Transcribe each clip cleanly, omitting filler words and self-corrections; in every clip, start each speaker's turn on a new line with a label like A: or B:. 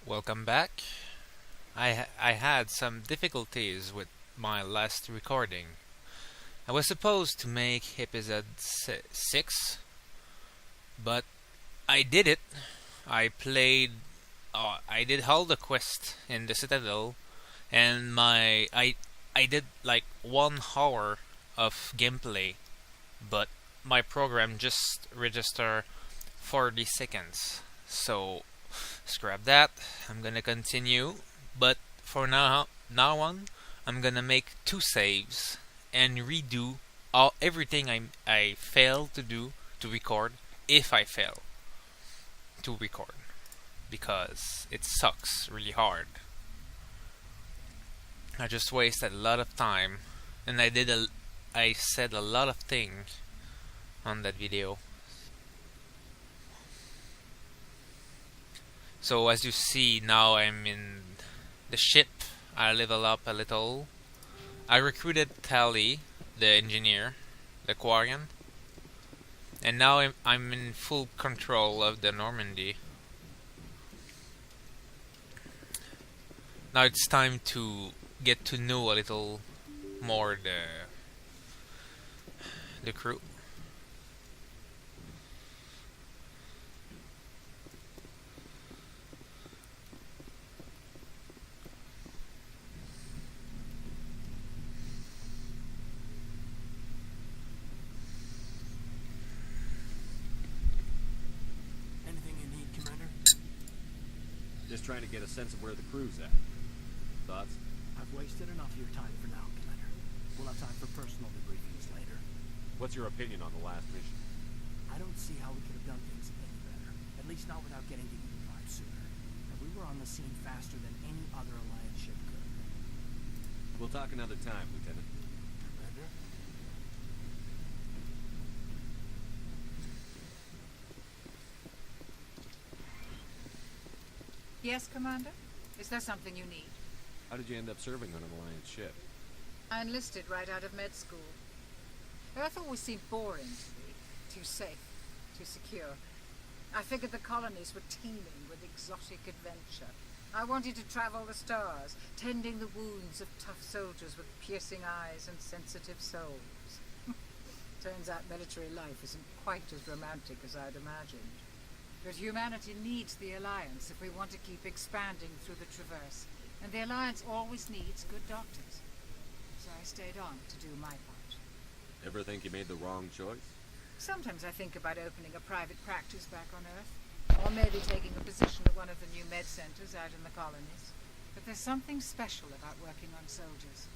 A: Welcome back. I had some difficulties with my last recording. I was supposed to make episode 6, but I did it. I played. I did all the quest in the Citadel, and I did like 1 hour of gameplay, but my program just registered 40 seconds. So scrap that. I'm gonna continue, but for now on, I'm gonna make 2 saves and redo everything I failed to do to record if I fail to record because it sucks really hard. I just wasted a lot of time, and I said a lot of things on that video. So as you see, now I'm in the ship. I level up a little. I recruited Tally, the engineer, the Quarian, and now I'm in full control of the Normandy. Now it's time to get to know a little more the crew.
B: Just trying to get a sense of where the crew's at. Thoughts?
C: I've wasted enough of your time for now, Commander. We'll have time for personal debriefings later.
B: What's your opinion on the last mission?
C: I don't see how we could have done things any better. At least not without getting to E5 sooner. And we were on the scene faster than any other Alliance ship could.
B: We'll talk another time, Lieutenant.
C: Commander?
D: Yes, Commander? Is there something you need?
B: How did you end up serving on an Alliance ship?
D: I enlisted right out of med school. Earth always seemed boring to me. Too safe, too secure. I figured the colonies were teeming with exotic adventure. I wanted to travel the stars, tending the wounds of tough soldiers with piercing eyes and sensitive souls. Turns out military life isn't quite as romantic as I'd imagined. But humanity needs the Alliance if we want to keep expanding through the Traverse. And the Alliance always needs good doctors. So I stayed on to do my part.
B: Ever think you made the wrong choice?
D: Sometimes I think about opening a private practice back on Earth. Or maybe taking a position at one of the new med centers out in the colonies. But there's something special about working on soldiers.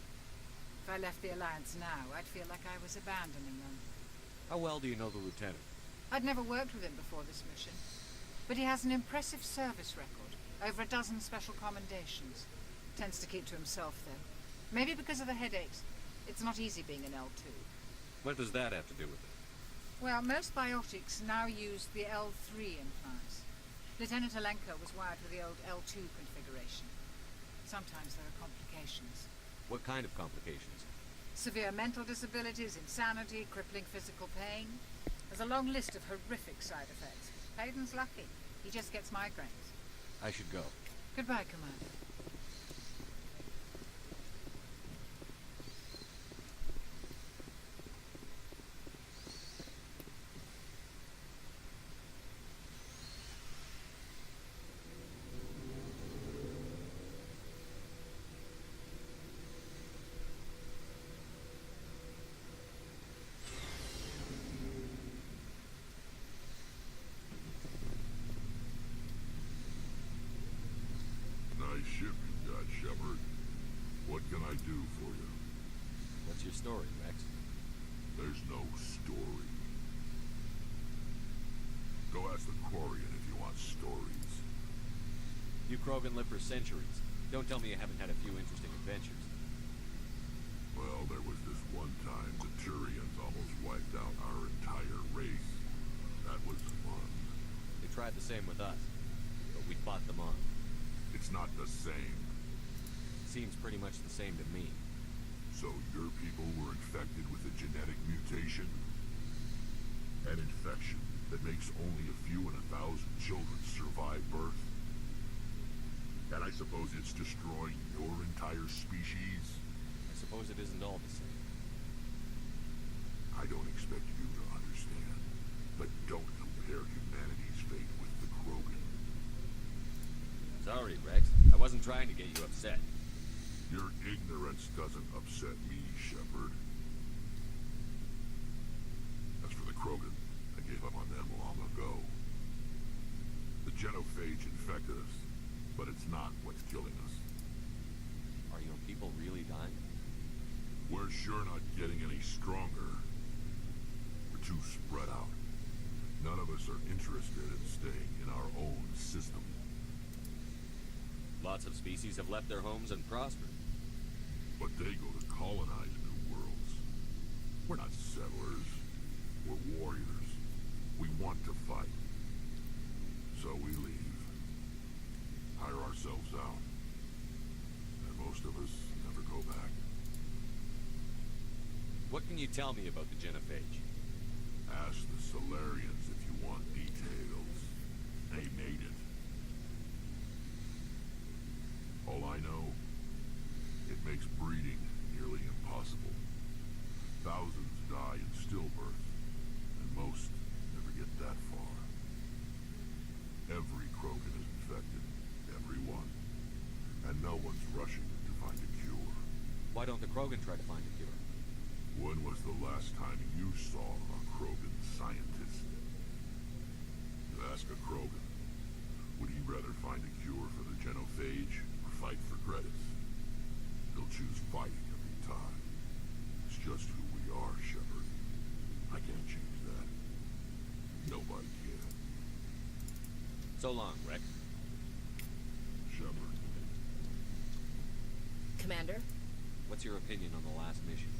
D: If I left the Alliance now, I'd feel like I was abandoning them.
B: How well do you know the Lieutenant?
D: I'd never worked with him before this mission. But he has an impressive service record. Over a dozen special commendations. Tends to keep to himself, though. Maybe because of the headaches. It's not easy being an L2.
B: What does that have to do with it?
D: Well, most biotics now use the L3 implants. Lieutenant Alenko was wired with the old L2 configuration. Sometimes there are complications.
B: What kind of complications?
D: Severe mental disabilities, insanity, crippling physical pain. There's a long list of horrific side effects. Hayden's lucky. He just gets migraines.
B: I should go.
D: Goodbye, Commander.
E: Nice ship you got, Shepard. What can I do for you?
B: What's your story, Rex?
E: There's no story. Go ask the Quarian if you want stories.
B: You Krogan live for centuries. Don't tell me you haven't had a few interesting adventures.
E: Well, there was this one time the Turians almost wiped out our entire race. That was fun.
B: They tried the same with us, but we fought them off.
E: It's not the same.
B: Seems pretty much the same to me.
E: So your people were infected with a genetic mutation? An infection that makes only a few in 1,000 children survive birth? And I suppose it's destroying your entire species?
B: I suppose it isn't all the same.
E: I don't expect you to understand, but don't compare humanity's fate with the Krogan.
B: Sorry, Rex. I wasn't trying to get you upset.
E: Your ignorance doesn't upset me, Shepard. As for the Krogan, I gave up on them long ago. The genophage infected us, but it's not what's killing us.
B: Are your people really dying?
E: We're sure not getting any stronger. We're too spread out. None of us are interested in staying in our own system.
B: Lots of species have left their homes and prospered.
E: But they go to colonize new worlds. We're not settlers. We're warriors. We want to fight. So we leave. Hire ourselves out. And most of us never go back.
B: What can you tell me about the genophage?
E: Ask the Solarians if you want details. They made it. All I know, it makes breeding nearly impossible. Thousands die in stillbirth, and most never get that far. Every Krogan is infected, every one. And no one's rushing to find a cure.
B: Why don't the Krogan try to find a cure?
E: When was the last time you saw a Krogan scientist? You ask a Krogan, would he rather find a cure for the genophage or fight for credits? He'll choose fighting every time. It's just who we are, Shepard. I can't change that. Nobody can.
B: So long, Rex.
E: Shepard.
F: Commander?
B: What's your opinion on the last mission?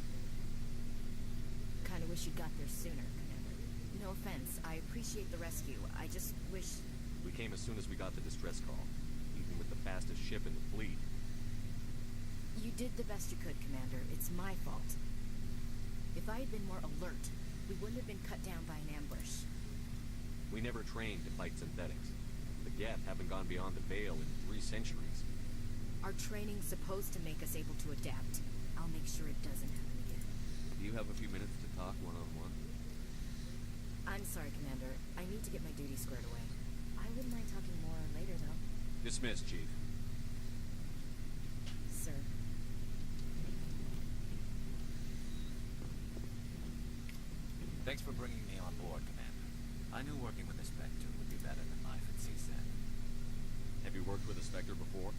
F: Kinda wish you got there sooner, Commander. No offense, I appreciate the rescue. I just wish...
B: We came as soon as we got the distress call, even with the fastest ship in the fleet.
F: You did the best you could, Commander. It's my fault. If I had been more alert, we wouldn't have been cut down by an ambush.
B: We never trained to fight synthetics. The Geth haven't gone beyond the Veil in 3 centuries.
F: Our training's supposed to make us able to adapt. I'll make sure it doesn't happen again.
B: Do you have a few minutes to talk one-on-one?
F: I'm sorry, Commander. I need to get my duties squared away. I wouldn't mind talking more later, though.
B: Dismissed, Chief.
F: Sir.
G: Thanks for bringing me on board, Commander. I knew working with the Spectre would be better than life at CSAT.
B: Have you worked with a Spectre before?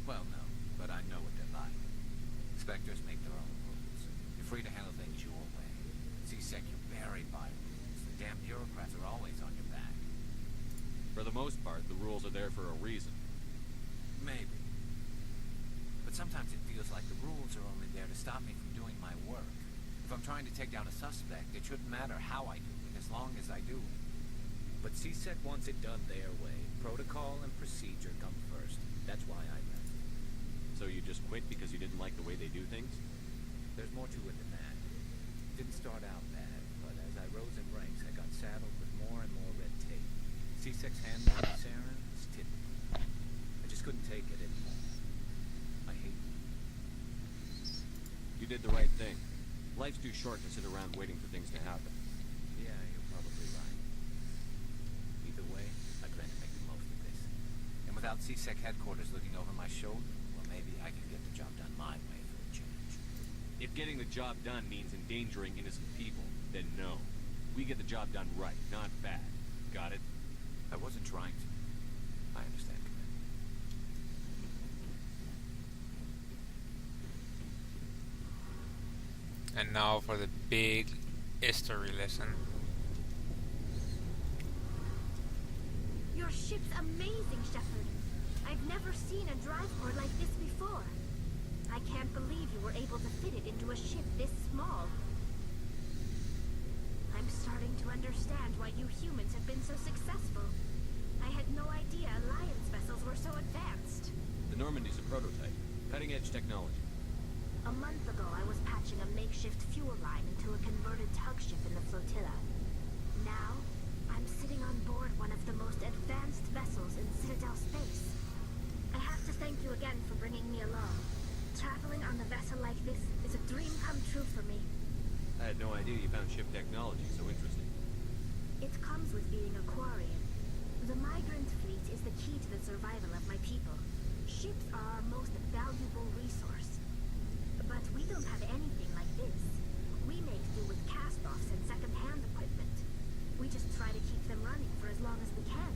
G: Well, no, but I know what they're like. Spectres make their own rules. You're free to handle things your way. CSEC, you're buried by rules. The damn bureaucrats are always on your back.
B: For the most part, the rules are there for a reason.
G: Maybe. But sometimes it feels like the rules are only there to stop me from doing my work. If I'm trying to take down a suspect, it shouldn't matter how I do it, as long as I do it. But CSEC wants it done their way. Protocol and procedure come first. That's why I left.
B: So you just quit because you didn't like the way they do things?
G: There's more to it than that. It didn't start out bad, but as I rose in ranks, I got saddled with more and more red tape. C6 handling of Saren is typical. I just couldn't take it anymore. I hate it.
B: You did the right thing. Life's too short to sit around waiting for things to happen.
G: Yeah, you're probably right. Either way, I plan to make the most of this. And without CSEC headquarters looking over my shoulder, well, maybe I can get the job done my way for a change.
B: If getting the job done means endangering innocent people, then no. We get the job done right, not bad. Got it?
G: I wasn't trying to. I understand, Commander.
A: And now for the big history lesson.
H: Your ship's amazing, Shepard. I've never seen a drive port like this before. I can't believe you were able to fit it into a ship this small. I'm starting to understand why you humans have been so successful. I had no idea Alliance vessels were so advanced.
B: The Normandy's a prototype. Cutting-edge technology.
H: A month ago, I was patching a makeshift fuel line into a converted tug ship in the flotilla. Now, I'm sitting on board one of the most advanced vessels in Citadel space. I have to on a vessel like this is a dream come true for me.
B: I had no idea you found ship technology so interesting.
H: It comes with being a Quarian. The migrant fleet is the key to the survival of my people. Ships are our most valuable resource. But we don't have anything like this. We make do with cast-offs and second-hand equipment. We just try to keep them running for as long as we can.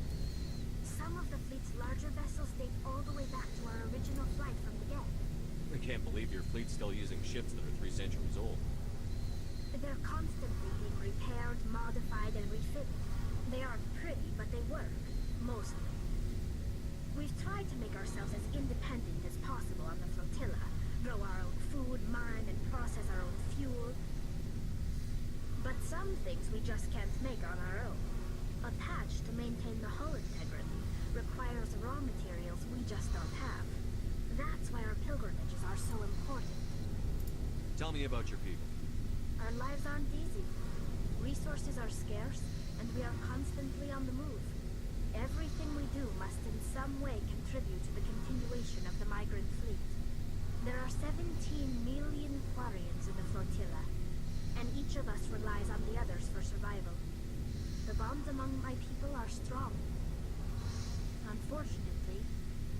H: Some of the fleet's larger vessels date all the way back to our original flight from the get.
B: I can't believe your fleet's still using ships that are 3 centuries old.
H: They're constantly being repaired, modified, and refitted. They aren't pretty, but they work. Mostly. We've tried to make ourselves as independent as possible on the flotilla. Grow our own food, mine, and process our own fuel. But some things we just can't make on our own. A patch to maintain the hull integrity requires raw materials we just don't have. That's why our pilgrimages are so important.
B: Tell me about your people.
H: Our lives aren't easy. Resources are scarce, and we are constantly on the move. Everything we do must in some way contribute to the continuation of the migrant fleet. There are 17 million Quarians in the flotilla, and each of us relies on the others for survival. The bonds among my people are strong. Unfortunately,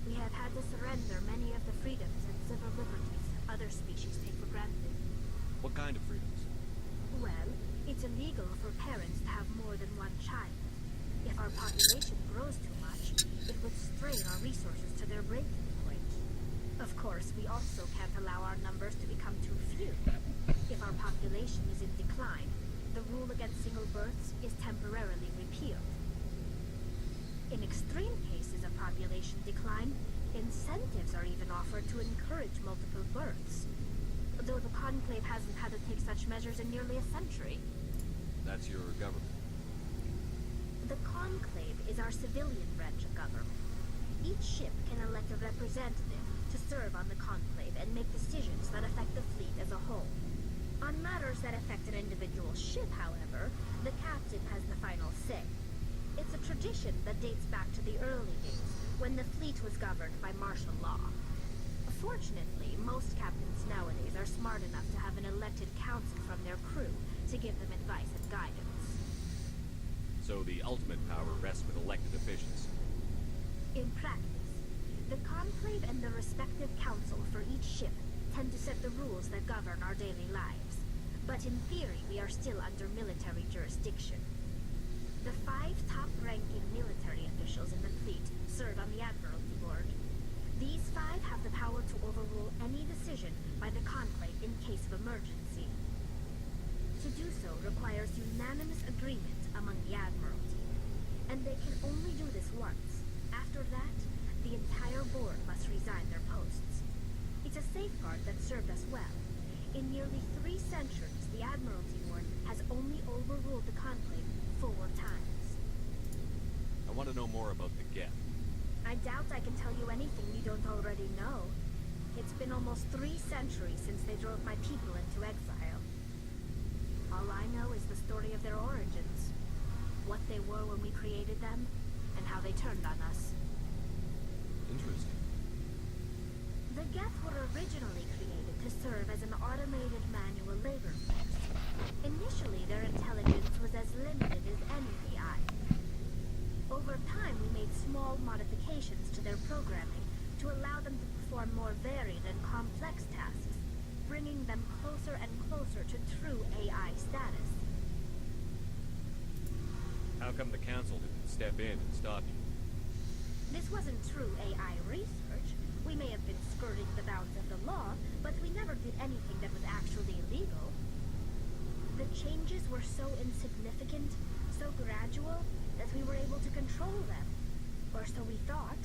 H: we have had to surrender many of the freedoms and civil liberties other species take for granted.
B: What kind of freedoms?
H: Well, it's illegal for parents to have more than one child. If our population grows too much, it would strain our resources to their breaking point. Of course, we also can't allow our numbers to become too few. If our population is in decline, the rule against single births is temporarily repealed. In extreme cases of population decline, incentives are even offered to encourage multiple births. Though the Conclave hasn't had to take such measures in nearly a century.
B: That's your government.
H: The Conclave is our civilian branch of government. Each ship can elect a representative to serve on the Conclave and make decisions that affect the fleet as a whole. On matters that affect an individual ship, however, the captain has the final say. It's a tradition that dates back to the early days, when the fleet was governed by martial law. Fortunately, most captains nowadays are smart enough to have an elected council from their crew to give them advice and guidance.
B: So the ultimate power rests with elected officials.
H: In practice, the Conclave and the respective council for each ship tend to set the rules that govern our daily lives. But in theory, we are still under military jurisdiction. The 5 top-ranking military officials in the fleet serve on the Admiralty Board. These 5 have the power to overrule any decision by the Conclave in case of emergency. To do so requires unanimous agreement among the Admiralty, and they can only do this once. After that, the entire board must resign their posts. It's a safeguard that served us well. In nearly 3 centuries, the Admiralty Board has only overruled the Conclave 4 times.
B: I want to know more about the Geth.
H: I doubt I can tell you anything you don't already know. It's been almost 3 centuries since they drove my people into exile. All I know is the story of their origins, what they were when we created them, and how they turned on us.
B: Interesting.
H: The Geth were originally created to serve as an automated manual labor force. Initially, their intelligence was as limited as any AI. Over time, we made small modifications to their programming to allow them to perform more varied and complex tasks, bringing them closer and closer to true AI status.
B: How come the council didn't step in and stop you?
H: This wasn't true AI research. We may have been skirting the bounds of the law, but we never did anything that was actually illegal. The changes were so insignificant, so gradual, that we were able to control them. Or so we thought.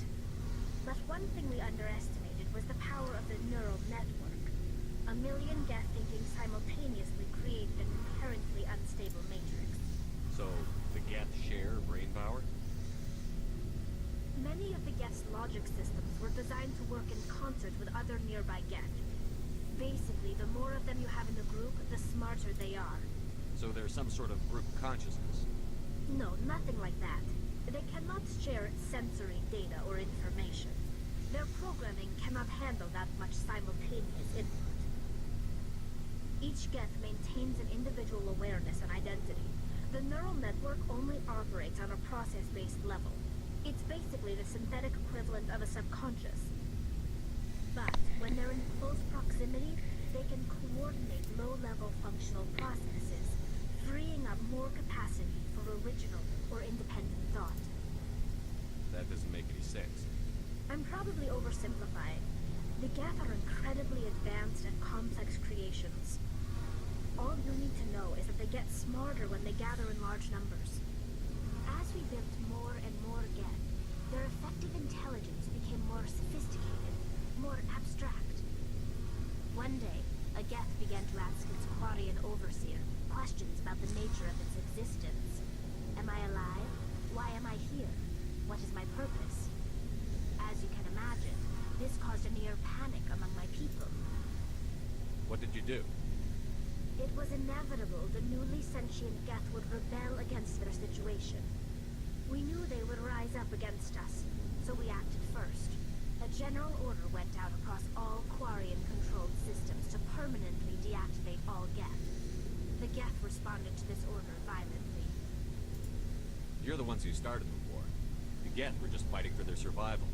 H: But one thing we underestimated was the power of the neural network. A million Geth thinking simultaneously created an inherently unstable matrix.
B: So, the Geth share brain power?
H: Many of the Geth's logic systems were designed to work in concert with other nearby Geth. Basically, the more of them you have in the group, the smarter they are.
B: So there's some sort of group consciousness?
H: No, nothing like that. They cannot share sensory data or information. Their programming cannot handle that much simultaneous input. Each Geth maintains an individual awareness and identity. The neural network only operates on a process-based level. It's basically the synthetic equivalent of a subconscious. But when they're in close proximity, they can coordinate low-level functional processes, freeing up more capacity for original or independent thought.
B: That doesn't make any sense.
H: I'm probably oversimplifying. The Geth are incredibly advanced and complex creations. All you need to know is that they get smarter when they gather in large numbers. As we built more and more Geth, their effective intelligence became more sophisticated, more abstract. One day, a Geth began to ask its Quarian overseer questions about the nature of its existence. Am I alive? Why am I here? What is my purpose? As you can imagine, this caused a near panic among my people.
B: What did you do?
H: It was inevitable the newly sentient Geth would rebel against their situation. We knew they would rise up against us, so we acted first. A general order went out across all Quarian-controlled systems to permanently deactivate all Geth. The Geth responded to this order violently.
B: You're the ones who started the war. The Geth were just fighting for their survival.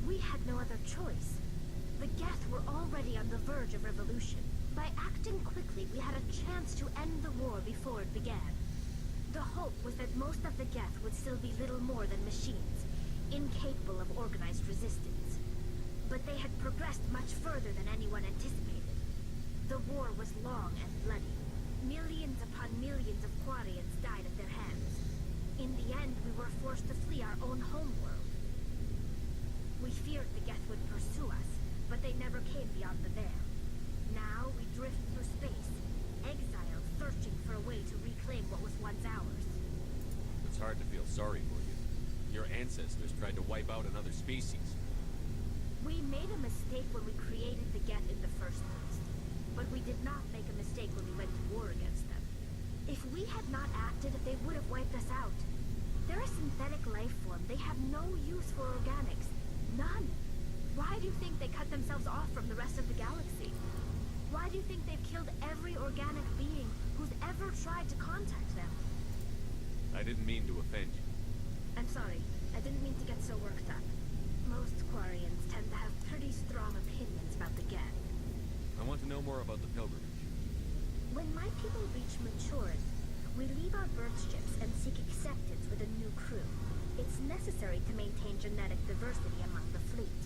H: We had no other choice. The Geth were already on the verge of revolution. By acting quickly, we had a chance to end the war before it began. The hope was that most of the Geth would still be little more than machines, incapable of organized resistance. But they had progressed much further than anyone anticipated. The war was long and bloody. Millions upon millions of Quarians died at their hands. In the end, we were forced to flee our own homeworld. We feared the Geth would pursue us, but they never came beyond the veil. Now we drift through space, exiled, searching for a way to reclaim what was once ours.
B: It's hard to feel sorry for you. Your ancestors tried to wipe out another species.
H: We made a mistake when we created the Geth in the first place, but we did not make a mistake when we went to war against them. If we had not acted, they would have wiped us out. They're a synthetic life form. They have no use for organics. None. Why do you think they cut themselves off from the rest of the galaxy? Why do you think they've killed every organic being who's ever tried to contact them?
B: I didn't mean to offend you.
H: I'm sorry. I didn't mean to get so worked up. Most Quarians tend to have pretty strong opinions about the Geth.
B: I want to know more about the pilgrimage.
H: When my people reach maturity, we leave our birth ships and seek acceptance with a new crew. It's necessary to maintain genetic diversity among the fleet.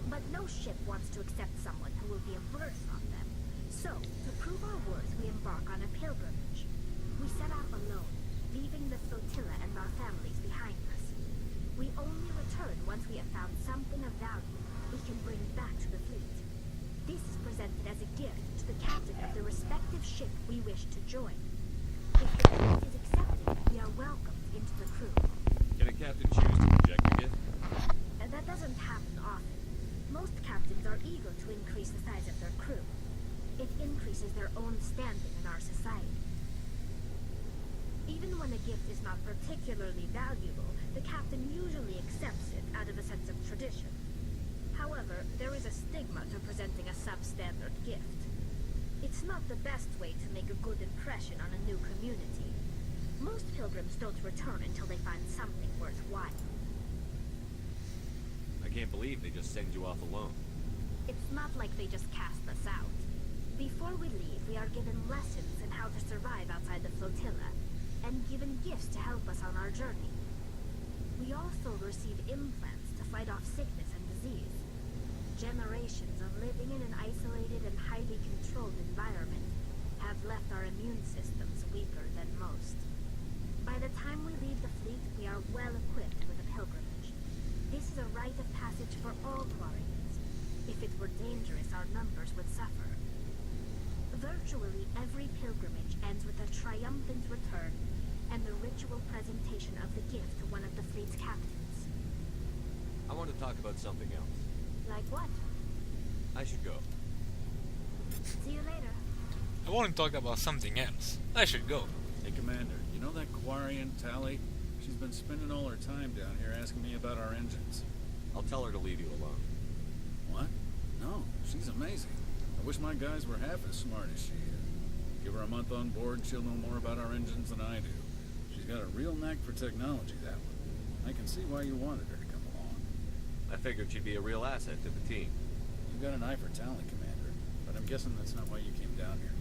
H: But no ship wants to accept someone who will be a burden on them. So, to prove our worth, we embark on a pilgrimage. We set out alone, leaving the flotilla and our families behind us. We only return once we have found something of value we can bring back to the fleet. This is presented as a gift to the captain of the respective ship we wish to join. If the gift is accepted, we are welcomed into the crew.
B: Can a captain choose to reject the gift?
H: And that doesn't happen often. Most captains are eager to increase the size of their crew. It increases their own standing in our society. Even when a gift is not particularly valuable, the captain usually accepts it out of a sense of tradition. However, there is a stigma to presenting a substandard gift. It's not the best way to make a good impression on a new community. Most pilgrims don't return until they find something worthwhile.
B: I can't believe they just send you off alone.
H: It's not like they just cast us out. Before we leave, we are given lessons in how to survive outside the flotilla, and given gifts to help us on our journey. We also receive implants to fight off sickness and disease. Generations of living in an isolated and highly controlled environment have left our immune systems weaker than most. By the time we leave the fleet, we are well equipped with a pilgrimage. This is a rite of passage for all Quarians. If it were dangerous, our numbers would suffer. Virtually every pilgrimage ends with a triumphant return and the ritual presentation of the gift to one of the fleet's captains.
B: I want to talk about something else.
H: Like what?
B: I should go.
H: See you later.
A: I want to talk about something else. I should go.
I: Hey, Commander, you know that Quarian, Tally? She's been spending all her time down here asking me about our engines.
B: I'll tell her to leave you alone.
I: What? No, she's amazing. I wish my guys were half as smart as she is. Give her a month on board and she'll know more about our engines than I do. She's got a real knack for technology, that one. I can see why you wanted her to come along.
B: I figured she'd be a real asset to the team.
I: You've got an eye for talent, Commander, but I'm guessing that's not why you came down here.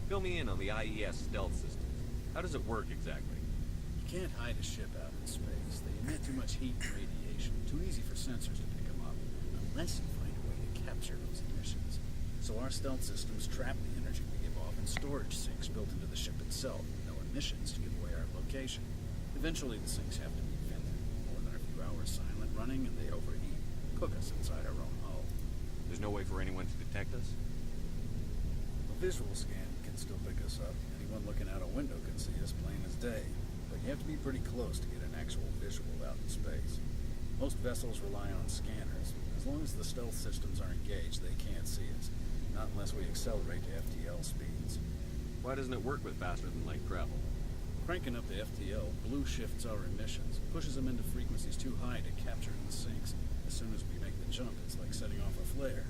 B: Fill me in on the IES stealth systems. How does it work exactly?
I: You can't hide a ship out in space. They emit too much heat and radiation. Too easy for sensors to pick them up, unless you find a way to capture those emissions. So our stealth systems trap the energy we give off in storage sinks built into the ship itself, with no emissions to give away our location. Eventually the sinks have to be vented. More than a few hours silent running and they overheat. Cook us inside our own hull.
B: There's no way for anyone to detect us?
I: A visual scan can still pick us up. Anyone looking out a window can see us plain as day. But you have to be pretty close to get an actual visual out in space. Most vessels rely on scanners. As long as the stealth systems are engaged, they can't see us. Not unless we accelerate to FTL speeds.
B: Why doesn't it work with faster than light travel?
I: Cranking up the FTL blue shifts our emissions, pushes them into frequencies too high to capture in the sinks. As soon as we make the jump, it's like setting off a flare.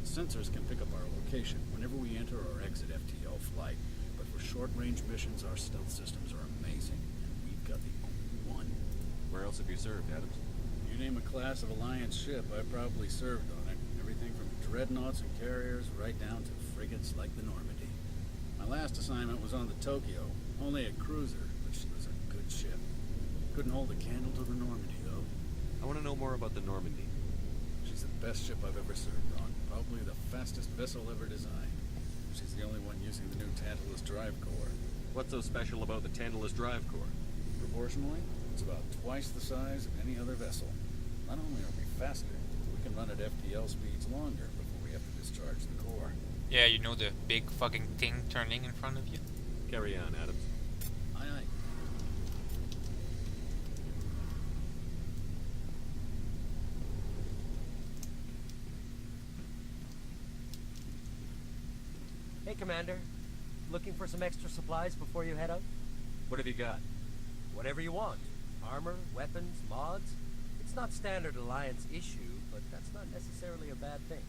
I: The sensors can pick up our location whenever we enter or exit FTL flight, but for short-range missions, our stealth systems are amazing, and we've got the only one.
B: Where else have you served, Adams?
I: You name a class of Alliance ship, I've probably served on it. Everything from dreadnoughts and carriers right down to frigates like the Normandy. My last assignment was on the Tokyo, only a cruiser, but she was a good ship. Couldn't hold a candle to the Normandy, though.
B: I want to know more about the Normandy.
I: She's the best ship I've ever served on. Probably the fastest vessel ever designed. She's the only one using the new Tantalus drive core.
B: What's so special about the Tantalus drive core?
I: Proportionally, it's about twice the size of any other vessel. Not only are we faster, we can run at FTL speeds longer before we have to discharge the core.
A: Yeah, you know the big fucking thing turning in front of you?
B: Carry on, Adams.
I: Aye, aye.
J: Hey, Commander. Looking for some extra supplies before you head out?
B: What have you got?
J: Whatever you want. Armor, weapons, mods. It's not standard Alliance issue, but that's not necessarily a bad thing.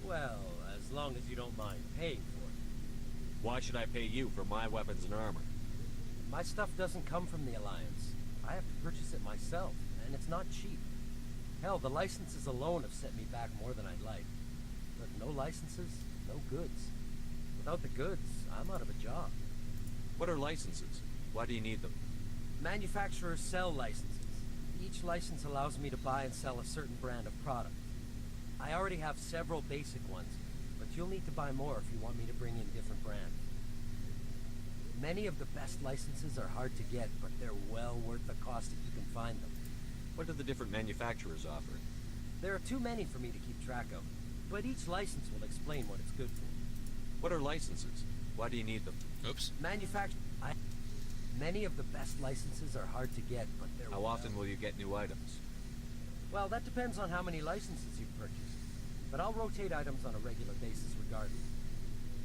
J: Well, as long as you don't mind paying for it.
B: Why should I pay you for my weapons and armor?
J: My stuff doesn't come from the Alliance. I have to purchase it myself, and it's not cheap. Hell, the licenses alone have set me back more than I'd like. But no licenses, no goods. Without the goods, I'm out of a job.
B: What are licenses? Why do you need them?
J: Manufacturers sell licenses. Each license allows me to buy and sell a certain brand of product. I already have several basic ones, but you'll need to buy more if you want me to bring in different brands. Many of the best licenses are hard to get, but they're well worth the cost if you can find them.
B: What do the different manufacturers offer?
J: There are too many for me to keep track of, but each license will explain what it's good for.
B: What are licenses? Why do you need them?
A: Oops.
J: Many of the best licenses are hard to get, but they're
B: How often will you get new items?
J: Well, that depends on how many licenses you've purchased. But I'll rotate items on a regular basis regardless.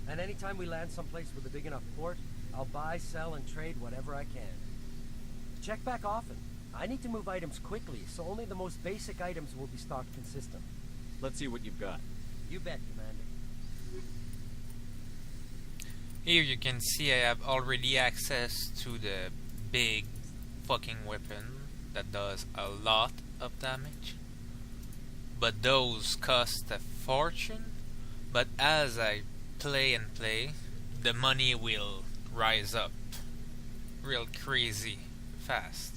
J: And anytime we land someplace with a big enough port, I'll buy, sell, and trade whatever I can. Check back often. I need to move items quickly, so only the most basic items will be stocked consistently.
B: Let's see what you've got.
J: You bet, Commander.
A: Here you can see I have already access to the big fucking weapon that does a lot of damage. But those cost a fortune. But as I play, the money will rise up real crazy fast.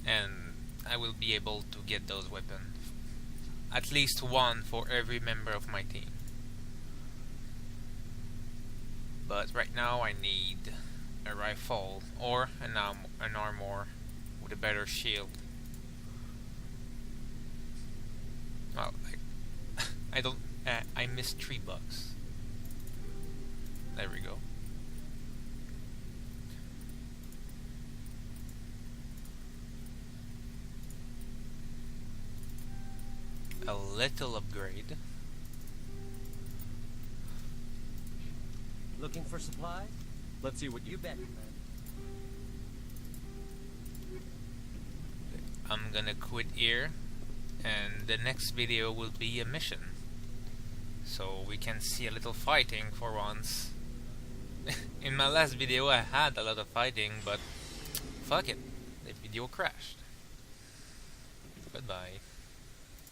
A: And I will be able to get those weapons. At least one for every member of my team. But right now I need a rifle or an armor with a better shield. Well, I don't. I missed $3. There we go. A little upgrade.
J: Looking for supplies?
B: Let's see what
J: You bet, Commander.
A: I'm gonna quit here, and the next video will be a mission. so we can see a little fighting for once. In my last video I had a lot of fighting, but fuck it, the video crashed. Goodbye.